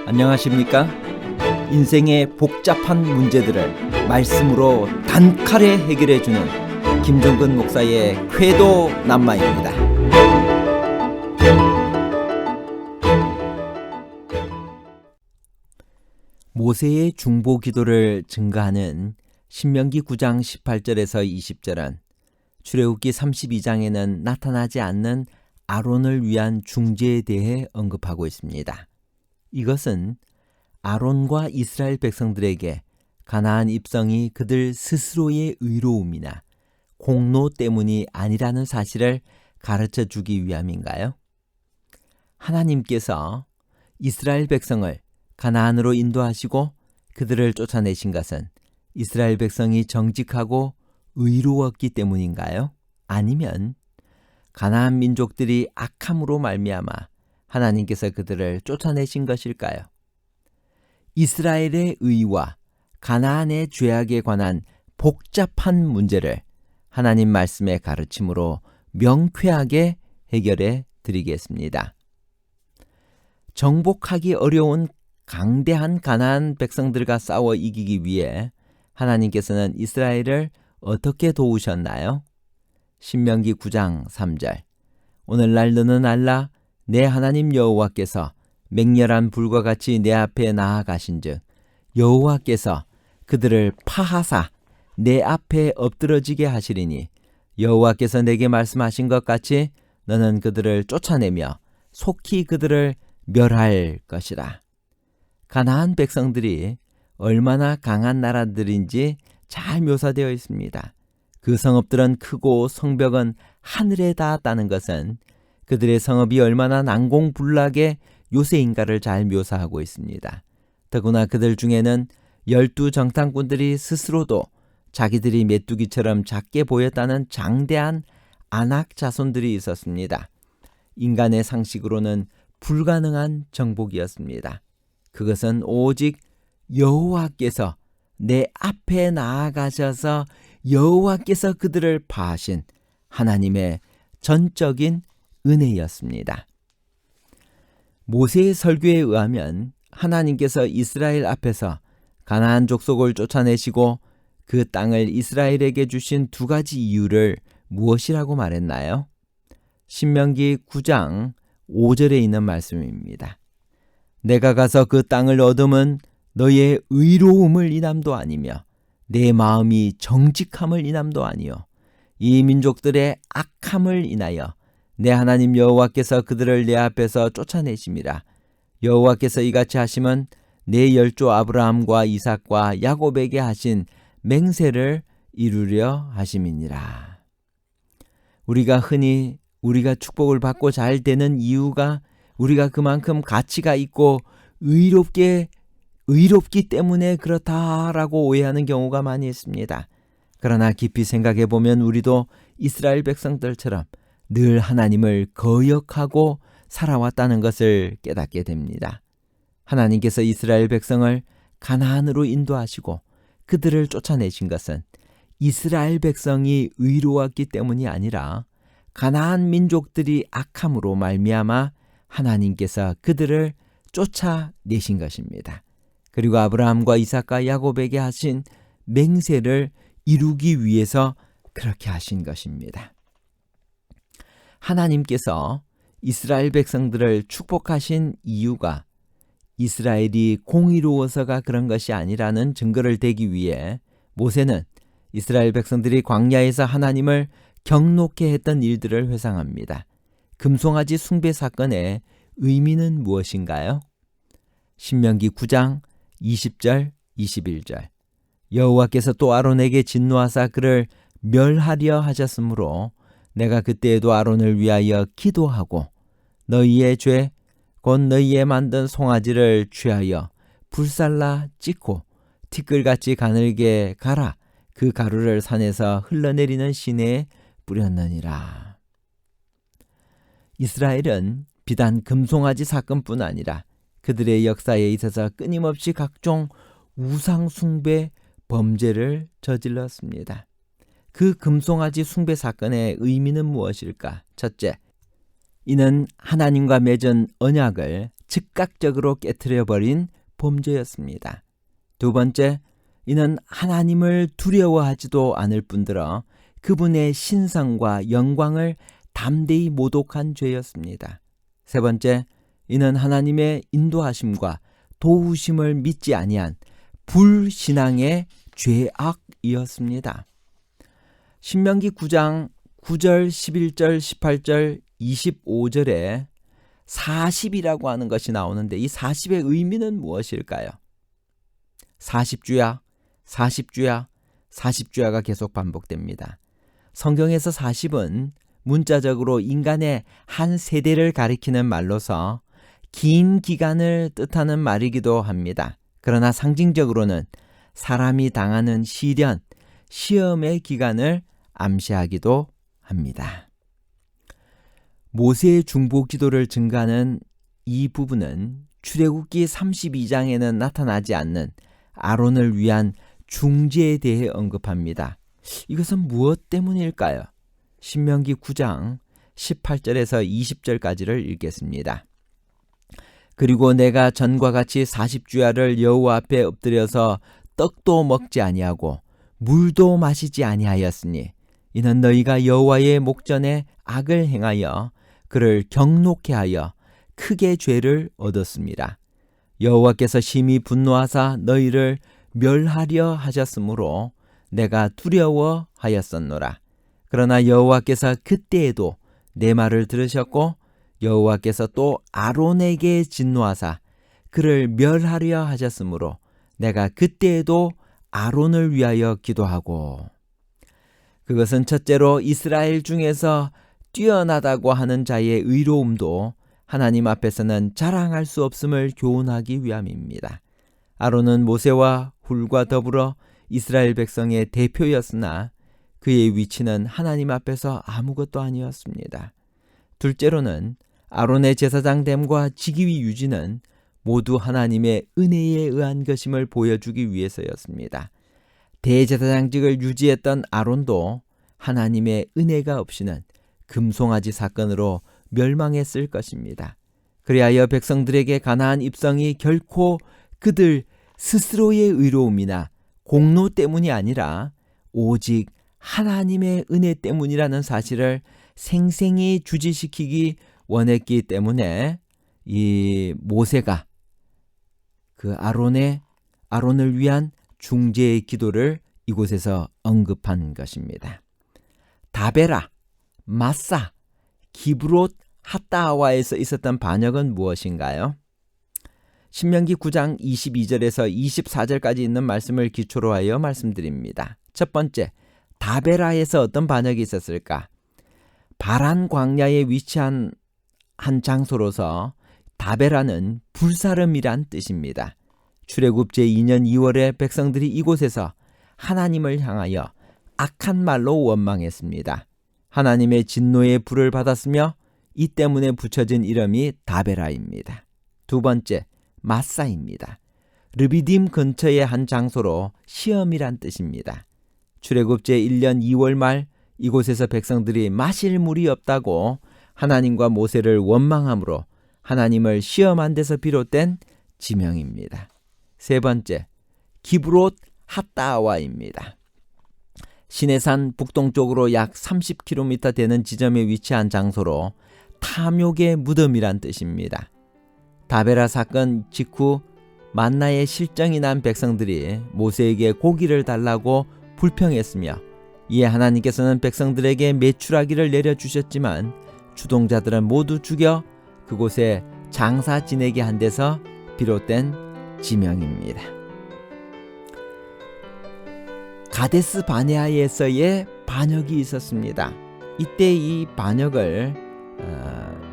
안녕하십니까? 인생의 복잡한 문제들을 말씀으로 단칼에 해결해주는 김종근 목사의 쾌도 남마입니다. 모세의 중보 기도를 증가하는 신명기 9장 18절에서 20절은 출애굽기 32장에는 나타나지 않는 아론을 위한 중재에 대해 언급하고 있습니다. 이것은 아론과 이스라엘 백성들에게 가나안 입성이 그들 스스로의 의로움이나 공로 때문이 아니라는 사실을 가르쳐 주기 위함인가요? 하나님께서 이스라엘 백성을 가나안으로 인도하시고 그들을 쫓아내신 것은 이스라엘 백성이 정직하고 의로웠기 때문인가요? 아니면 가나안 민족들이 악함으로 말미암아 하나님께서 그들을 쫓아내신 것일까요? 이스라엘의 의와 가나안의 죄악에 관한 복잡한 문제를 하나님 말씀의 가르침으로 명쾌하게 해결해 드리겠습니다. 정복하기 어려운 강대한 가나안 백성들과 싸워 이기기 위해 하나님께서는 이스라엘을 어떻게 도우셨나요? 신명기 9장 3절 오늘날 너는 알라 내 하나님 여호와께서 맹렬한 불과 같이 내 앞에 나아가신즉 여호와께서 그들을 파하사 내 앞에 엎드러지게 하시리니 여호와께서 내게 말씀하신 것 같이 너는 그들을 쫓아내며 속히 그들을 멸할 것이라. 가나안 백성들이 얼마나 강한 나라들인지 잘 묘사되어 있습니다. 그 성읍들은 크고 성벽은 하늘에 닿았다는 것은 그들의 성읍이 얼마나 난공불락의 요새인가를 잘 묘사하고 있습니다. 더구나 그들 중에는 12정탐꾼들이 스스로도 자기들이 메뚜기처럼 작게 보였다는 장대한 아낙 자손들이 있었습니다. 인간의 상식으로는 불가능한 정복이었습니다. 그것은 오직 여호와께서 내 앞에 나아가셔서 여호와께서 그들을 파하신 하나님의 전적인 은혜였습니다. 모세의 설교에 의하면 하나님께서 이스라엘 앞에서 가나안 족속을 쫓아내시고 그 땅을 이스라엘에게 주신 두 가지 이유를 무엇이라고 말했나요? 신명기 9장 5절에 있는 말씀입니다. 내가 가서 그 땅을 얻으면 너의 의로움을 인함도 아니며 내 마음이 정직함을 인함도 아니요 이 민족들의 악함을 인하여 내 하나님 여호와께서 그들을 내 앞에서 쫓아내심이라. 여호와께서 이같이 하시면 내 열조 아브라함과 이삭과 야곱에게 하신 맹세를 이루려 하심이니라. 우리가 축복을 받고 잘 되는 이유가 우리가 그만큼 가치가 있고 의롭기 때문에 그렇다라고 오해하는 경우가 많이 있습니다. 그러나 깊이 생각해 보면 우리도 이스라엘 백성들처럼 늘 하나님을 거역하고 살아왔다는 것을 깨닫게 됩니다. 하나님께서 이스라엘 백성을 가나안으로 인도하시고 그들을 쫓아내신 것은 이스라엘 백성이 의로웠기 때문이 아니라 가나안 민족들이 악함으로 말미암아 하나님께서 그들을 쫓아내신 것입니다. 그리고 아브라함과 이삭과 야곱에게 하신 맹세를 이루기 위해서 그렇게 하신 것입니다. 하나님께서 이스라엘 백성들을 축복하신 이유가 이스라엘이 공의로워서가 그런 것이 아니라는 증거를 대기 위해 모세는 이스라엘 백성들이 광야에서 하나님을 경노케 했던 일들을 회상합니다. 금송아지 숭배 사건의 의미는 무엇인가요? 신명기 9장 20절 21절 여호와께서 또 아론에게 진노하사 그를 멸하려 하셨으므로 내가 그때에도 아론을 위하여 기도하고 너희의 죄 곧 너희의 만든 송아지를 취하여 불살라 찢고 티끌같이 가늘게 갈아 그 가루를 산에서 흘러내리는 시내에 뿌렸느니라. 이스라엘은 비단 금송아지 사건뿐 아니라 그들의 역사에 있어서 끊임없이 각종 우상 숭배 범죄를 저질렀습니다. 그 금송아지 숭배 사건의 의미는 무엇일까? 첫째, 이는 하나님과 맺은 언약을 즉각적으로 깨트려버린 범죄였습니다. 두 번째, 이는 하나님을 두려워하지도 않을 뿐더러 그분의 신성과 영광을 담대히 모독한 죄였습니다. 세 번째, 이는 하나님의 인도하심과 도우심을 믿지 아니한 불신앙의 죄악이었습니다. 신명기 9장 9절, 11절, 18절, 25절에 40이라고 하는 것이 나오는데 이 40의 의미는 무엇일까요? 40주야, 40주야, 40주야가 계속 반복됩니다. 성경에서 40은 문자적으로 인간의 한 세대를 가리키는 말로서 긴 기간을 뜻하는 말이기도 합니다. 그러나 상징적으로는 사람이 당하는 시련, 시험의 기간을 암시하기도 합니다. 모세의 중보 기도를 증가하는 이 부분은 출애굽기 32장에는 나타나지 않는 아론을 위한 중재에 대해 언급합니다. 이것은 무엇 때문일까요? 신명기 9장 18절에서 20절까지를 읽겠습니다. 그리고 내가 전과 같이 40주야를 여호와 앞에 엎드려서 떡도 먹지 아니하고 물도 마시지 아니하였으니 이는 너희가 여호와의 목전에 악을 행하여 그를 경노케 하여 크게 죄를 얻었습니다. 여호와께서 심히 분노하사 너희를 멸하려 하셨으므로 내가 두려워하였었노라. 그러나 여호와께서 그때에도 내 말을 들으셨고 여호와께서 또 아론에게 진노하사 그를 멸하려 하셨으므로 내가 그때에도 아론을 위하여 기도하고, 그것은 첫째로 이스라엘 중에서 뛰어나다고 하는 자의 의로움도 하나님 앞에서는 자랑할 수 없음을 교훈하기 위함입니다. 아론은 모세와 훌과 더불어 이스라엘 백성의 대표였으나 그의 위치는 하나님 앞에서 아무것도 아니었습니다. 둘째로는 아론의 제사장됨과 직위 유지는 모두 하나님의 은혜에 의한 것임을 보여주기 위해서였습니다. 대제사장직을 유지했던 아론도 하나님의 은혜가 없이는 금송아지 사건으로 멸망했을 것입니다. 그리하여 백성들에게 가나안 입성이 결코 그들 스스로의 의로움이나 공로 때문이 아니라 오직 하나님의 은혜 때문이라는 사실을 생생히 주지시키기 원했기 때문에 이 모세가 그 아론을 위한 중재의 기도를 이곳에서 언급한 것입니다. 다베라, 마사, 기브롯, 핫다와에서 있었던 반역은 무엇인가요? 신명기 9장 22절에서 24절까지 있는 말씀을 기초로 하여 말씀드립니다. 첫 번째, 다베라에서 어떤 반역이 있었을까? 바란 광야에 위치한 한 장소로서 다베라는 불사름이란 뜻입니다. 출애굽 제2년 2월에 백성들이 이곳에서 하나님을 향하여 악한 말로 원망했습니다. 하나님의 진노의 불을 받았으며 이 때문에 붙여진 이름이 다베라입니다. 두 번째, 마사입니다. 르비딤 근처의 한 장소로 시험이란 뜻입니다. 출애굽 제1년 2월 말 이곳에서 백성들이 마실 물이 없다고 하나님과 모세를 원망함으로 하나님을 시험한 데서 비롯된 지명입니다. 세 번째, 기브롯 핫다와입니다. 시내산 북동쪽으로 약 30km 되는 지점에 위치한 장소로 탐욕의 무덤이란 뜻입니다. 다베라 사건 직후 만나의 실정이 난 백성들이 모세에게 고기를 달라고 불평했으며 이에 하나님께서는 백성들에게 메추라기를 내려주셨지만 주동자들은 모두 죽여 그곳에 장사 지내게 한 데서 비롯된 지명입니다. 가데스 바네아에서의 반역이 있었습니다. 이때 이 반역을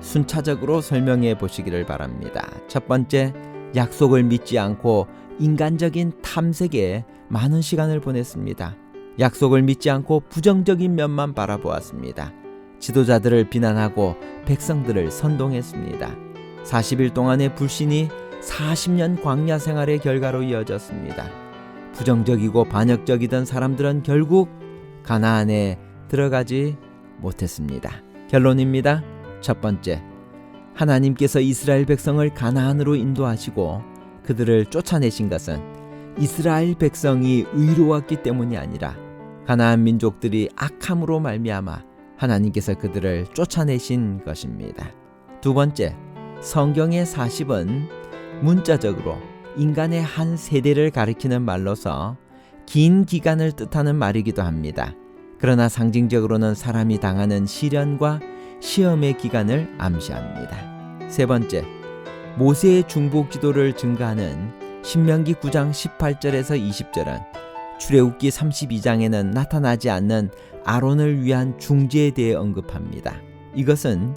순차적으로 설명해 보시기를 바랍니다. 첫 번째, 약속을 믿지 않고 인간적인 탐색에 많은 시간을 보냈습니다. 약속을 믿지 않고 부정적인 면만 바라보았습니다. 지도자들을 비난하고 백성들을 선동했습니다. 40일 동안의 불신이 40년 광야 생활의 결과로 이어졌습니다. 부정적이고 반역적이던 사람들은 결국 가나안에 들어가지 못했습니다. 결론입니다. 첫 번째, 하나님께서 이스라엘 백성을 가나안으로 인도하시고 그들을 쫓아내신 것은 이스라엘 백성이 의로웠기 때문이 아니라 가나안 민족들이 악함으로 말미암아 하나님께서 그들을 쫓아내신 것입니다. 두 번째, 성경의 40은 문자적으로 인간의 한 세대를 가리키는 말로서 긴 기간을 뜻하는 말이기도 합니다. 그러나 상징적으로는 사람이 당하는 시련과 시험의 기간을 암시합니다. 세 번째, 모세의 중복 기도를 증가하는 신명기 9장 18절에서 20절은 출애굽기 32장에는 나타나지 않는 아론을 위한 중재에 대해 언급합니다. 이것은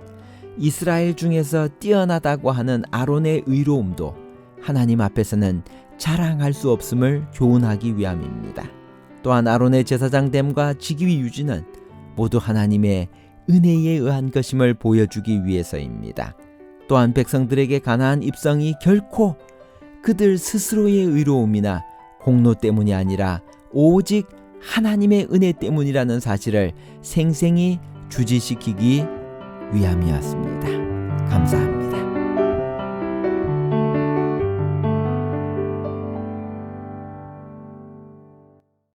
이스라엘 중에서 뛰어나다고 하는 아론의 의로움도 하나님 앞에서는 자랑할 수 없음을 교훈하기 위함입니다. 또한 아론의 제사장됨과 직위 유지는 모두 하나님의 은혜에 의한 것임을 보여주기 위해서입니다. 또한 백성들에게 가나안 입성이 결코 그들 스스로의 의로움이나 공로 때문이 아니라 오직 하나님의 은혜 때문이라는 사실을 생생히 주지시키기 위함이었습니다. 감사합니다.